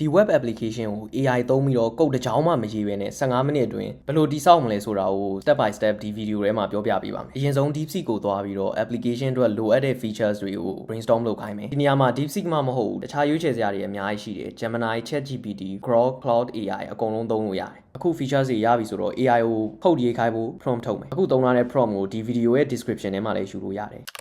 ဒီ web application ကို AI သုံးပြီးတော့ code တစ်ကြောင်းမှမရေးဘဲနဲ့15မိနစ်အတွင်းဘယ်လိုတည်ဆောက်မလဲဆိုတာကို step by step ဒီ video ထဲမှာပြောပြပေးပါမယ်။အရင်ဆုံး DeepSeek ကိုသွားပြီးတော့ application အတွက်လိုအပ်တဲ့ features တွေကို brainstorm လုပ်ခိုင်းမယ်။ဒီနေရာမှာ DeepSeek မှမဟုတ်ဘူးတခြားရွေးချယ်စရာတွေအများကြီးရှိတယ်။ Gemini, ChatGPT, Grok, Cloud AI အကုန်လုံးသုံးလို့ရတယ်။အခု features တွေရပြီဆိုတော့ AI ကိုcode ရေးခိုင်းဖို့ prompt ထုတ်မယ်။အခုသုံးထားတဲ့ prompt ကိုဒီ video ရဲ့ description ထဲမှာလည်းယူလို့ရတယ်။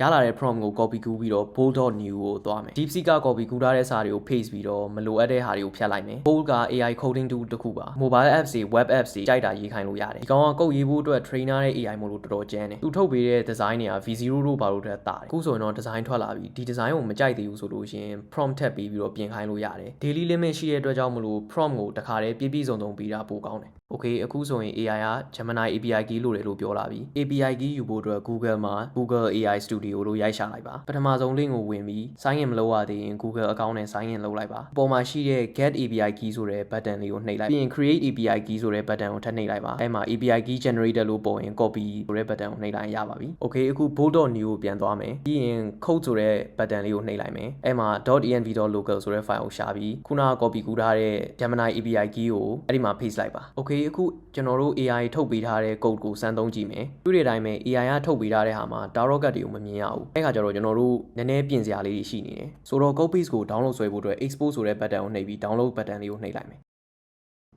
ရလာတဲ့ prompt ကို copy ကူးပြီးတော့ bold.new ကိုသွားမယ် DeepSeek က copy ကူးထားတဲ့စာတွေကို paste ပြီးတော့မလိုအပ်တဲ့ဟာတွေကိုဖြတ်လိုက်မယ် bold က AI coding tool တစ်ခုပါ mobile apps တွေ web apps တွေကြိုက်တာရေးခိုင်းလို့ရတယ်ဒီကောင်က code ရေးဖို့အတွက် trainer တဲ့ AI မို့လို့တော်တော်ကျန်းတယ်သူထုတ်ပေးတဲ့ design တွေက V0 တို့ဘာလို့တက်တာလဲအခုဆိုရင်တော့ design ထွက်လာပြီဒီ design ကိုမကြိုက်သေးဘူးဆိုလို့ရှိရင် prompt ထပ်ပေးပြီးတော့ပြင်ခိုင်းလို့ရတယ် daily limit ရှိတဲ့အတွက်ကြောင့်မလို့ prompt ကိုတစ်ခါတည်းပြည့်စုံပေးတာပိုကောင်းတယ်Okay အခုဆိုရင် AI က Gemini API key လို့တယ်လို့ပြောလာပြီ API key ယူဖို့အတွက် Google မှာ Google AI Studio လို့ရိုက်ရှာလိုက်ပါပထမဆုံး link ကိုဝင်ပြီး sign in မလုပ်ရသေးရင် Google account နဲ့ sign in လုပ်လိုက်ပါအပေါ်မှာရှိတဲ့ get API key ဆိုတဲ့ button လေးကိုနှိပ်လိုက်ပြီးရင် create API key ဆိုတဲ့ button ကိုထပ်နှိပ်လိုက်ပါအဲ့မှာ API key generator လို့ပေါ်ရင် copy ဆိုတဲ့ button ကိုနှိပ်လိုက်ရပါပြီ Okay အခု bold.new ကိုပြန်သွားမယ်ပြီးရင် code ဆိုတဲ့ button လေးကိုနှိပ်လိုက်မယ်အဲ့မှာ .env.local ဆိုတဲ့ file ကိုရှာပြီးခုနက copy ကူးထားတဲ့ Gemini API key ကိုအဲ့ဒီမှာ paste လိုက်ပါ Okay အခုကျွန်တော်တို့ AI ထုတ်ပေးထားတဲ့ code ကိုစမ်းသုံးကြည့်မယ်တွေ့တဲ့အတိုင်းပဲ AI ကထုတ်ပေးထားတဲ့ဟာမှာ tarot card တွေကိုမမြင်ရဘူးအဲ့ခါကျတော့ကျွန်တော်တို့နည်းနည်းပြင်စရာလေးတွေရှိနေတယ်ဆိုတော့ code base ကို download ဆွဲဖို့အတွက် export ဆိုတဲ့ button ကိုနှိပ်ပြီး download button လေးကိုနှိပ်လိုက်မယ်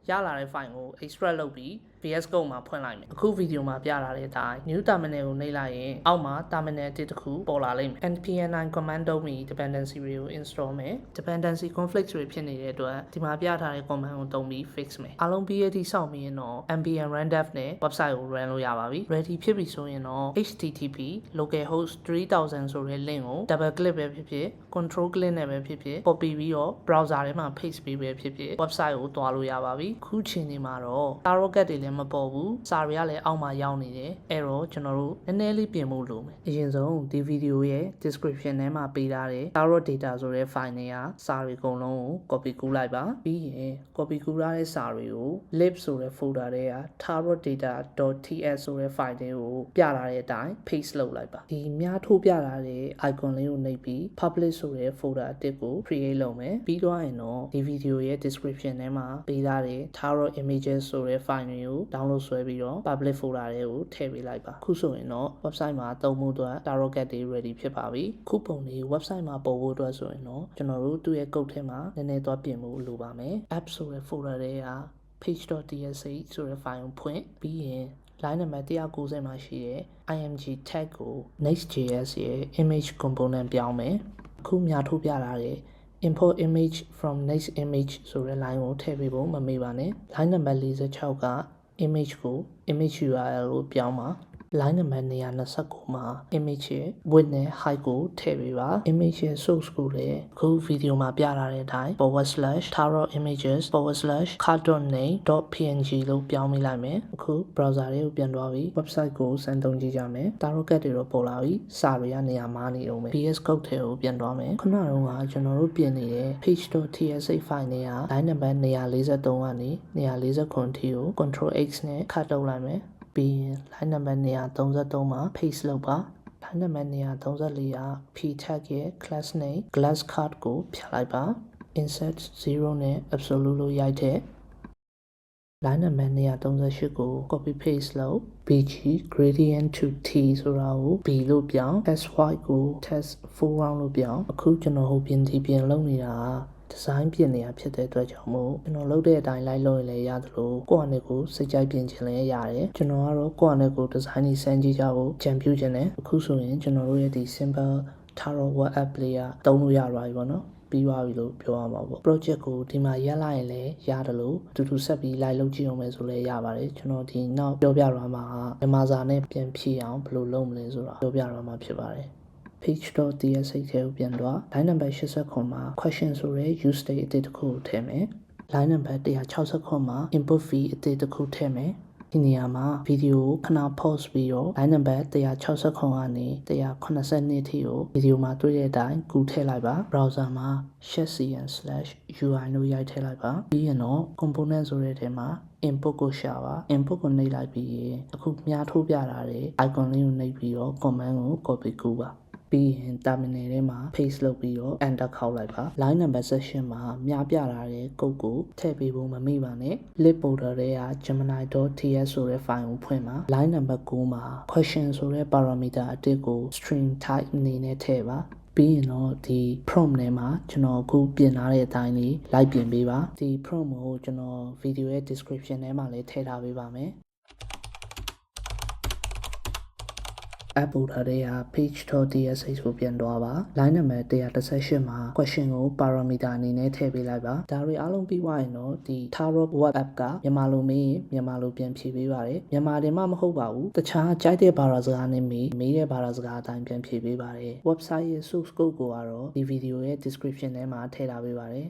ရလာတဲ့ file ကို extract လုပ်ပြီး VS Code မှာဖွင့်လိုက်မယ်အခု video မှာပြလာတဲ့အတိုင်း new terminal ကိုနှိပ်လိုက်ရင်အောက်မှာ terminal တစ်ခုပေါ်လာလိမ့်မယ် npm9 command သုံးပြီး dependency တွေကို install မယ် dependency conflict တွေဖြစ်နေတဲ့အတွက်ဒီမှာပြထားတဲ့ command ကိုသုံးပြီး fix မယ်အားလုံးပြီးရသည့်စောင့်ပြီးရင်တော့ npm rundev နဲ့ website ကို run လို့ရပါပြီ ready ဖြစ်ပြီဆိုရင်တော့ http localhost 3000ဆိုတဲ့ link ကို double click ပဲဖြစ်ဖြစ် control click နဲ့ပဲဖြစ်ဖြစ် copy ပြီးတော့ browser ထဲမှာ paste ပေးပဲဖြစ်ဖြစ် website ကိုသွားလို့ရပါပြီခုချိန်ဒီမှာတော့ tarot card တွေလည်းမပေါ်ဘူးစာတွေကလည်းအောက်မှာရောက်နေတယ်အဲ့တော့ကျွန်တော်တို့နည်းနည်းလေးပြင်ဖို့လိုမယ်အရင်ဆုံးဒီ video ရဲ့ description ထဲမှာပေးထားတဲ့ tarot data ဆိုတဲ့ file တွေကစာတွေအကုန်လုံးကို copy ကူးလိုက်ပါပြီးရင် copy ကူးထားတဲ့စာတွေကို lib ဆိုတဲ့ folder ထဲက tarot data.ts ဆိုတဲ့ file တွေကိုပြထားတဲ့အတိုင်း paste လုပ်လိုက်ပါဒီမြားထိုးပြထားတဲ့ icon လေးကိုနှိပ်ပြီး publish ဆိုတဲ့ folder အသစ်ကို create လုပ်မယ်ပြီးတော့ရင်တော့ဒီ video ရဲ့ description ထဲမှာပေးထားတဲ့ tarot images ဆိုတဲ့ file တွေကို download ဆွဲပြီးတော့ public folder တွေကိုထည့်ပေးလိုက်ပါခုဆိုရင်တော့ website မှာသုံးဖို့အတွက် tarot card တွေ ready ဖြစ်ပါပြီခုပုံလေး website မှာပေါ်ဖို့အတွက်ဆိုရင်တော့ကျွန်တော်တို့သူ့ရဲ့ code ထဲမှာနည်းနည်းသွားပြင်ဖို့လိုပါမယ် app ဆိုတဲ့ folder တွေက page.tsh ဆိုတဲ့ file ကိုဖွင့်ပြီးရင် line number 190မှာရှိတဲ့ img tag ကို next.js ရဲ့ image component ပြောင်းမယ်အခုများထိုးပြလာတဲ့import image from next image ဆိုတဲ့ line ကိုထည့်ပေးဖို့မမေ့ပါနဲ့ line number 46က image ကို image URL ကိုပြောင်းပါ line number 229မှာ image ရဲ့ width နဲ့ height ကိုထည့်ပေးပါ image ရဲ့ source ကိုလည်းအခု video မှာပြထားတဲ့အတိုင်း /tarotimages/card.name.png လို့ပြောင်းပေးလိုက်မယ်အခု browser လေးကိုပြန်သွားပြီး website ကိုစမ်းသုံးကြည့်ကြမယ် tarot card တွေတော့ပေါ်လာပြီစာတွေကနေရာမားနေအောင်ပဲ VS Code ထဲကိုပြန်သွားမယ်ခုနကတော့ကျွန်တော်တို့ပြင်နေတဲ့ page.tsh file နဲ့က line number 243ကနေ249ထိကို control X နဲ့ cut လုပ်လိုက်မယ်ပြီးရင် line number 233မှာ paste လုပ်ပါ line number 234က p tag ရဲ့ class name glass card ကိုဖြတ်လိုက်ပါ insert 0နဲ့ absolute လို့ရိုက်တဲ့ line number 238ကို copy paste လုပ် bg gradient to t ဆိုတာကို b လို့ပြောင်း test white ကို test foreground လို့ပြောင်းအခုကျွန်တော်ဟိုပြင်လုပ်နေတာdesign ပြင်နေတာဖြစ်တဲ့အတွက်ကြောင့်မို့ကျွန်တော်လုပ်တဲ့အတိုင်းလိုက်လုပ်ရင်လည်းရတယ်လို့ကိုယ့်အနေကိုစိတ်ကြိုက်ပြင်ချင်လည်းရတယ်ကျွန်တော်ကတော့ကိုယ့်အနေကို design ကြီးစမ်းကြည့်ကြဖို့ကြံပြုချင်တယ်အခုဆိုရင်ကျွန်တော်တို့ရဲ့ဒီ simple tarot web app လေးကသုံးလို့ရပါပြီပေါ့နော်ပြီးသွားပြီလို့ပြောရမှာပေါ့ project ကိုဒီမှာရက်လိုက်ရင်လည်းရတယ်လို့တူတူဆက်ပြီး live လုပ်ကြည့်အောင်မယ်ဆိုလည်းရပါတယ်ကျွန်တော်ဒီနောက်ပြောပြတော့မှာမြန်မာစာနဲ့ပြန်ဖြည့်အောင်ဘယ်လိုလုပ်မလဲဆိုတာပြောပြတော့မှာဖြစ်ပါတယ်page.tsh ထဲကိုပြန်သွား line number 89မှာ question ဆိုတဲ့ use state အသစ်တစ်ခုကိုထည့်မယ် line number 169မှာ input fee အသစ်တစ်ခုထည့်မယ်ဒီနေရာမှာဗီဒီယိုကိုခဏ pause ပြီးတော့ line number 169ကနေ182ထိကိုဗီဒီယိုမှာတွေ့တဲ့အတိုင်းကူးထည့်လိုက်ပါ browser မှာ share.cn/ui လို့ရိုက်ထည့်လိုက်ပါပြီးရင်တော့ component ဆိုတဲ့ထဲမှာ input ကိုရှာပါ input ကိုနှိပ်လိုက်ပြီးရင်အခုမြားထိုးပြထားတဲ့ icon လေးကိုနှိပ်ပြီးတော့ command ကို copy ကူးပါ ပြီးရင် terminal ထဲမှာ paste လုပ်ပြီးတော့ enter ခောက်လိုက်ပါ line number section မှာမြပြလာတဲ့ code ကိုထည့်ပေးဖို့မမေ့ပါနဲ့ list folder ထဲက gemini.ts ဆိုတဲ့ file ကိုဖွင့်ပါ line number 9မှာ question ဆိုတဲ့ parameter အတစ်ကို string type အနေနဲ့ထည့်ပါပြီးရင်တော့ဒီ prompt ထဲမှာကျွန်တော်အခုပြင်ထားတဲ့အတိုင်းလေးလိုက်ပြင်ပေးပါဒီ prompt ကိုကျွန်တော် video ရဲ့ description ထဲမှာလည်းထည့်ထားပေးပါမယ်app folder ထဲက page.tsh ကိုပြန်သွားပါ line number 118မှာ question ကို parameter အနေနဲ့ထည့်ပေးလိုက်ပါဒါတွေအားလုံးပြီးသွားရင်တော့ဒီ Tarot web app ကမြန်မာလိုမေးရင်မြန်မာလိုပြန်ဖြေပေးပါတယ်မြန်မာတင်မှမဟုတ်ပါဘူးတခြားကြိုက်တဲ့ဘာသာစကားနဲ့မေးတဲ့ဘာသာစကားအတိုင်းပြန်ဖြေပေးပါတယ် website ရဲ့ source code ကိုကတော့ဒီ video ရဲ့ description ထဲမှာထည့်ထားပေးပါတယ်